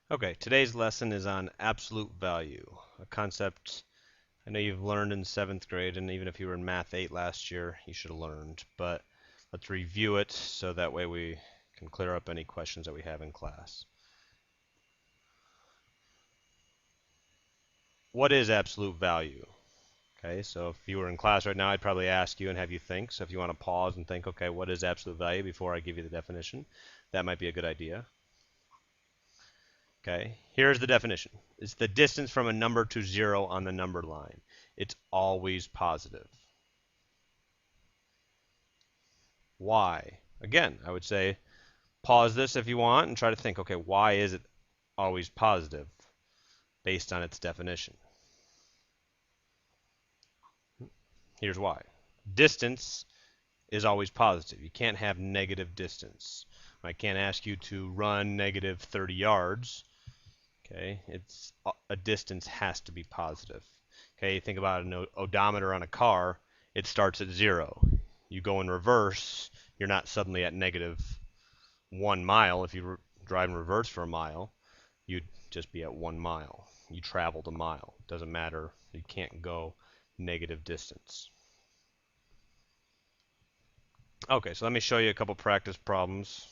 Okay, today's lesson is on absolute value, a concept I know you've learned in 7th grade, and even if you were in Math 8 last year, you should have learned. But let's review it so that way we can clear up any questions that we have in class. What is absolute value? Okay, so if you were in class right now, I'd probably ask you and have you think. So if you want to pause and think, okay, what is absolute value before I give you the definition, that might be a good idea. Okay, here's the definition. It's the distance from a number to 0 on the number line. It's always positive. Why? Again, I would say pause this if you want and try to think, okay, why is it always positive based on its definition? Here's why. Distance is always positive. You can't have negative distance. I can't ask you to run negative 30 yards. Okay, it's a distance has to be positive. Okay, think about an odometer on a car. It starts at 0. You go in reverse, you're not suddenly at negative 1 mile. If you drive in reverse for a mile, you'd just be at 1 mile. You traveled a mile. Doesn't matter. You can't go negative distance. Okay, so let me show you a couple practice problems.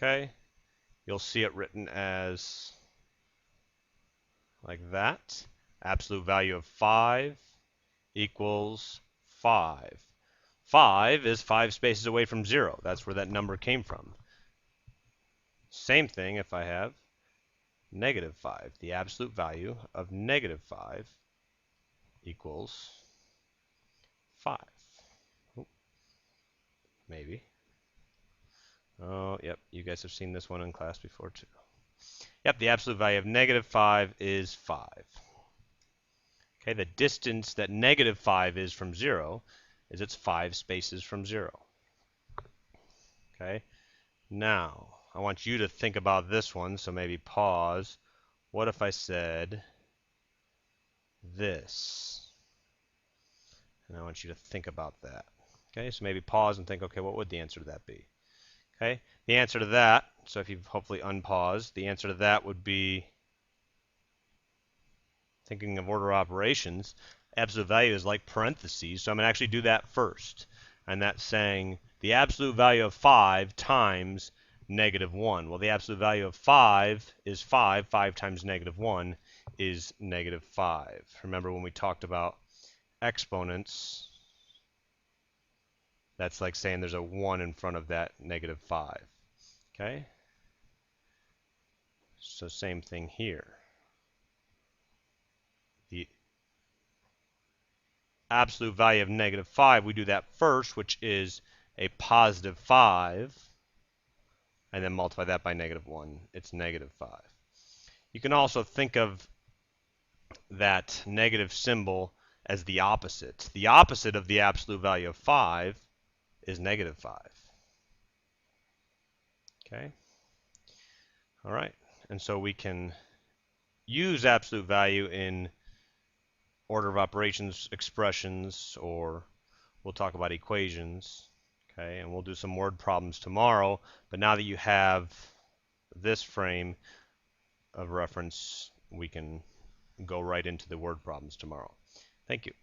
Okay, you'll see it written as like that. Absolute value of 5 equals 5. 5 is 5 spaces away from 0. That's where that number came from. Same thing if I have negative 5. The absolute value of negative 5 equals 5. Oh, maybe. Oh, yep, you guys have seen this one in class before too. Yep, the absolute value of negative 5 is 5. Okay, the distance that negative 5 is from 0 is it's 5 spaces from 0. Okay, now I want you to think about this one, so maybe pause. What if I said this? And I want you to think about that. Okay, so maybe pause and think, okay, what would the answer to that be? Okay, the answer to that, so if you've hopefully unpaused, the answer to that would be, thinking of order operations, absolute value is like parentheses, so I'm going to actually do that first. And that's saying the absolute value of 5 times negative 1. Well, the absolute value of 5 is 5. 5 times negative 1 is negative 5. Remember when we talked about exponents, that's like saying there's a 1 in front of that negative 5. Okay? So same thing here. The absolute value of negative 5, we do that first, which is a positive 5, and then multiply that by negative 1. It's negative 5. You can also think of that negative symbol as the opposite. The opposite of the absolute value of 5 is negative 5. Okay? All right. And so we can use absolute value in order of operations expressions, or we'll talk about equations. Okay, and we'll do some word problems tomorrow. But now that you have this frame of reference, we can go right into the word problems tomorrow. Thank you.